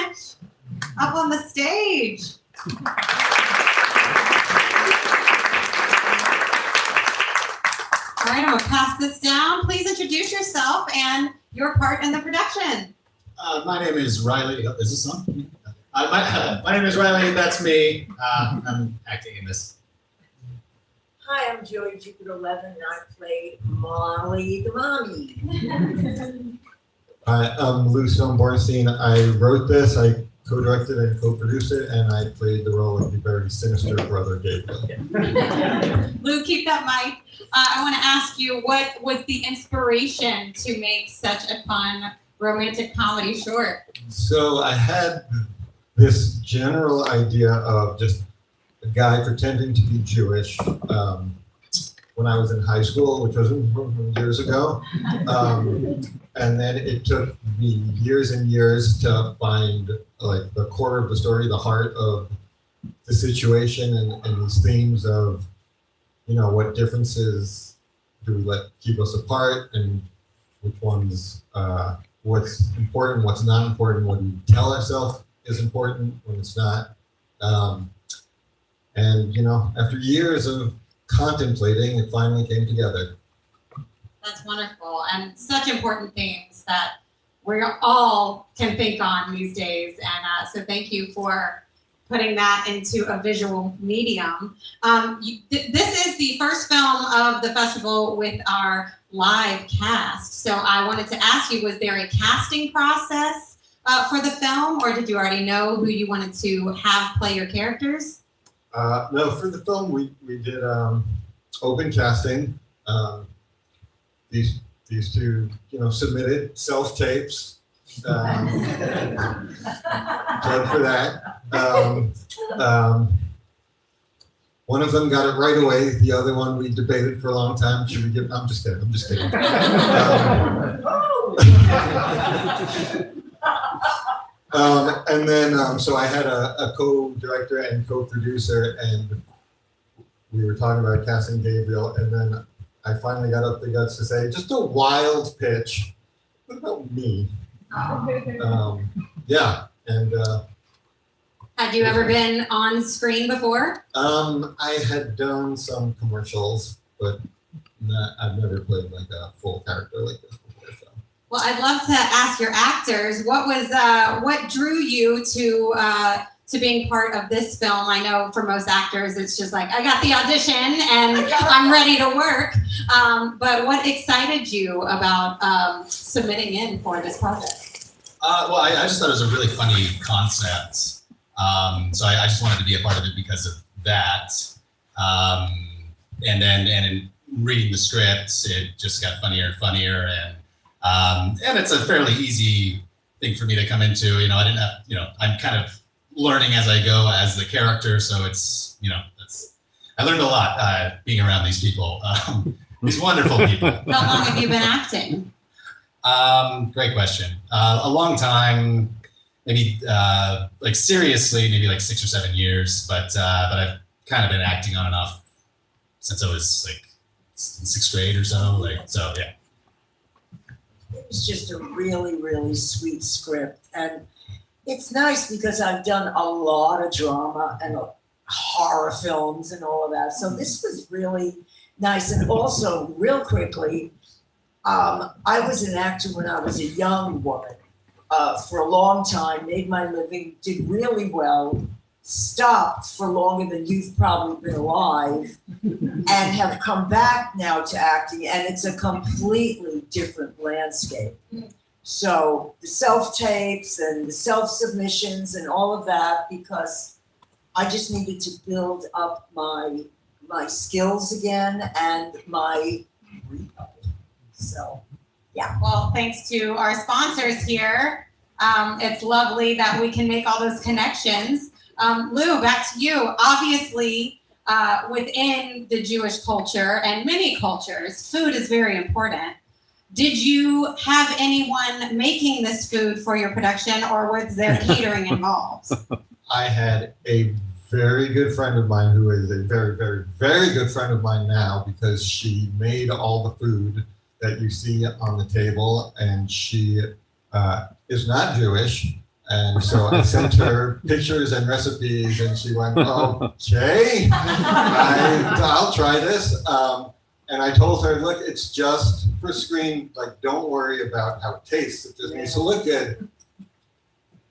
much. Up on the stage. All right, I'm gonna pass this down. Please introduce yourself and your part in the production. My name is Riley. Is this on? My name is Riley. That's me. I'm acting in this. Hi, I'm Joey Jupiter 11, and I play Molly the mommy. Hi, I'm Lou Stone-Bornstein. I wrote this, I co-directed and co-produced it, and I played the role of the very sinister brother Gabriel. Lou, keep that mic. I want to ask you, what was the inspiration to make such a fun romantic comedy short? So I had this general idea of just a guy pretending to be Jewish when I was in high school, which was years ago. And then it took me years and years to find like the core of the story, the heart of the situation, and these themes of, you know, what differences do we let keep us apart, and which ones, what's important, what's not important, what do we tell ourselves is important when it's not. And, you know, after years of contemplating, it finally came together. That's wonderful, and such important themes that we all can think on these days. And so thank you for putting that into a visual medium. This is the first film of the festival with our live cast. So I wanted to ask you, was there a casting process for the film, or did you already know who you wanted to have play your characters? No, for the film, we did open casting. These two, you know, submitted self-tapes. Plug for that. One of them got it right away. The other one we debated for a long time. Should we give? I'm just kidding. And then, so I had a co-director and co-producer, and we were talking about casting Gabriel, and then I finally got up the guts to say, just a wild pitch. What about me? Yeah, and Had you ever been on screen before? I had done some commercials, but I've never played like a full character like this before. So. Well, I'd love to ask your actors, what drew you to being part of this film? I know for most actors, it's just like, I got the audition and I'm ready to work. But what excited you about submitting in for this project? Well, I just thought it was a really funny concept. So I just wanted to be a part of it because of that. And in reading the script, it just got funnier and funnier. And it's a fairly easy thing for me to come into. You know, I didn't have, you know, I'm kind of learning as I go as the character. So it's, you know, I learned a lot being around these people, these wonderful people. How long have you been acting? Great question. A long time, maybe like seriously, maybe like 6 or 7 years, but I've kind of been acting on and off since I was like in 6th grade or so. Like, so yeah. It was just a really, really sweet script. And it's nice because I've done a lot of drama and horror films and all of that. So this was really nice. And also, real quickly, I was an actor when I was a young woman for a long time, made my living, did really well, stopped for longer than you've probably been alive, and have come back now to acting, and it's a completely different landscape. So the self-tapes and the self-submissions and all of that, because I just needed to build up my skills again and my repo. So, yeah. Well, thanks to our sponsors here. It's lovely that we can make all those connections. Lou, back to you. Obviously, within the Jewish culture and many cultures, food is very important. Did you have anyone making this food for your production, or was there catering involved? I had a very good friend of mine who is a very, very, very good friend of mine now, because she made all the food that you see on the table, and she is not Jewish, And so I sent her pictures and recipes, and she went, okay, I'll try this. And I told her, look, it's just for screen, like, don't worry about how it tastes. It just needs to look good.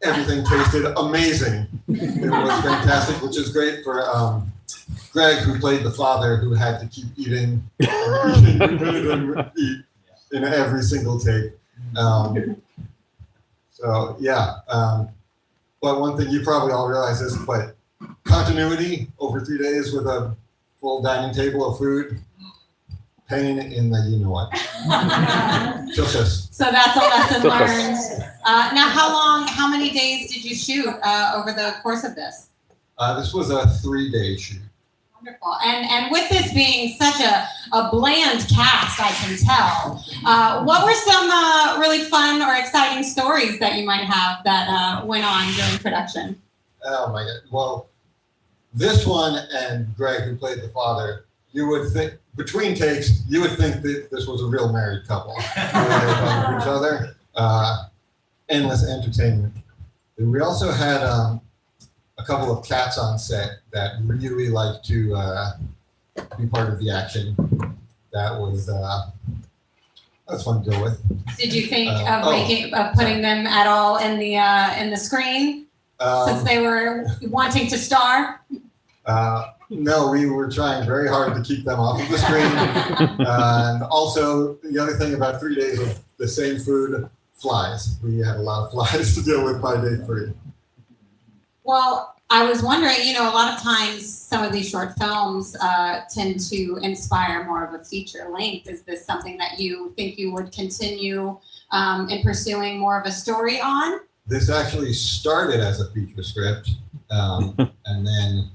Everything tasted amazing. It was fantastic, which is great for Greg, who played the father, who had to keep eating and eat in every single take. So yeah, but one thing you probably all realize is, but continuity over 3 days with a full dining table of food, pain in the you know what. Just us. So that's a lesson learned. Now, how many days did you shoot over the course of this? This was a 3-day shoot. Wonderful. And with this being such a bland cast, I can tell, what were some really fun or exciting stories that you might have that went on during production? Oh my God. Well, this one and Greg, who played the father, you would think, between takes, you would think that this was a real married couple. They were each other. Endless entertainment. And we also had a couple of cats on set that really like to be part of the action. That was fun to deal with. Did you think of putting them at all in the screen since they were wanting to star? No, we were trying very hard to keep them off of the screen. And also, the other thing about 3 days of the same food, flies. We had a lot of flies to deal with by day 3. Well, I was wondering, a lot of times some of these short films tend to inspire more of a feature length. Is this something that you think you would continue in pursuing more of a story on? This actually started as a feature script, and then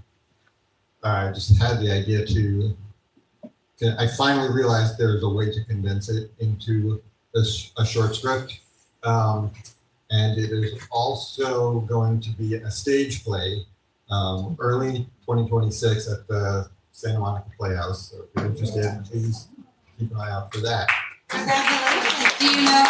I just had the idea I finally realized there was a way to condense it into a short script. And it is also going to be a stage play early 2026 at the Santa Monica Playhouse. So if you're interested, please keep an eye out for that. Congratulations. Do you know,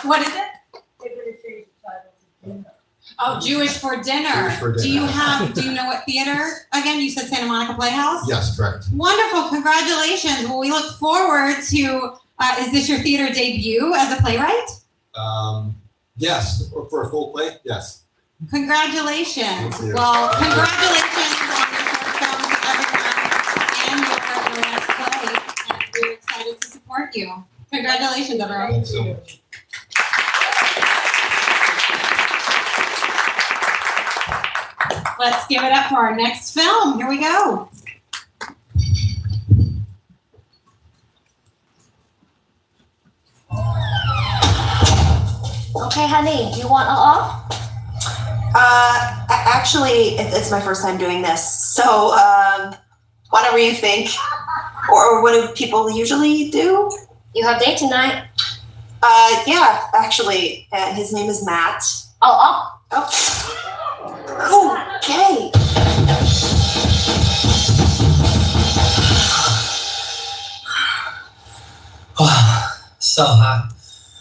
what is it? They're going to change the title to Dinner. Oh, Jewish for Dinner. Jewish for Dinner. Do you know what theater? Again, you said Santa Monica Playhouse? Yes, correct. Wonderful. Congratulations. Well, we look forward to, is this your theater debut as a playwright? Yes, for a full play, yes. Congratulations. Thank you. Well, congratulations on your short films, everyone, and your next play. And we're excited to support you. Congratulations, everyone. Thanks so much. Let's give it up for our next film. Here we go. Okay, honey, you want off? Actually, it's my first time doing this. So, whatever you think, or what do people usually do? You have date tonight. Yeah, actually, his name is Matt. Oh. Oh, okay. Wow, so hot.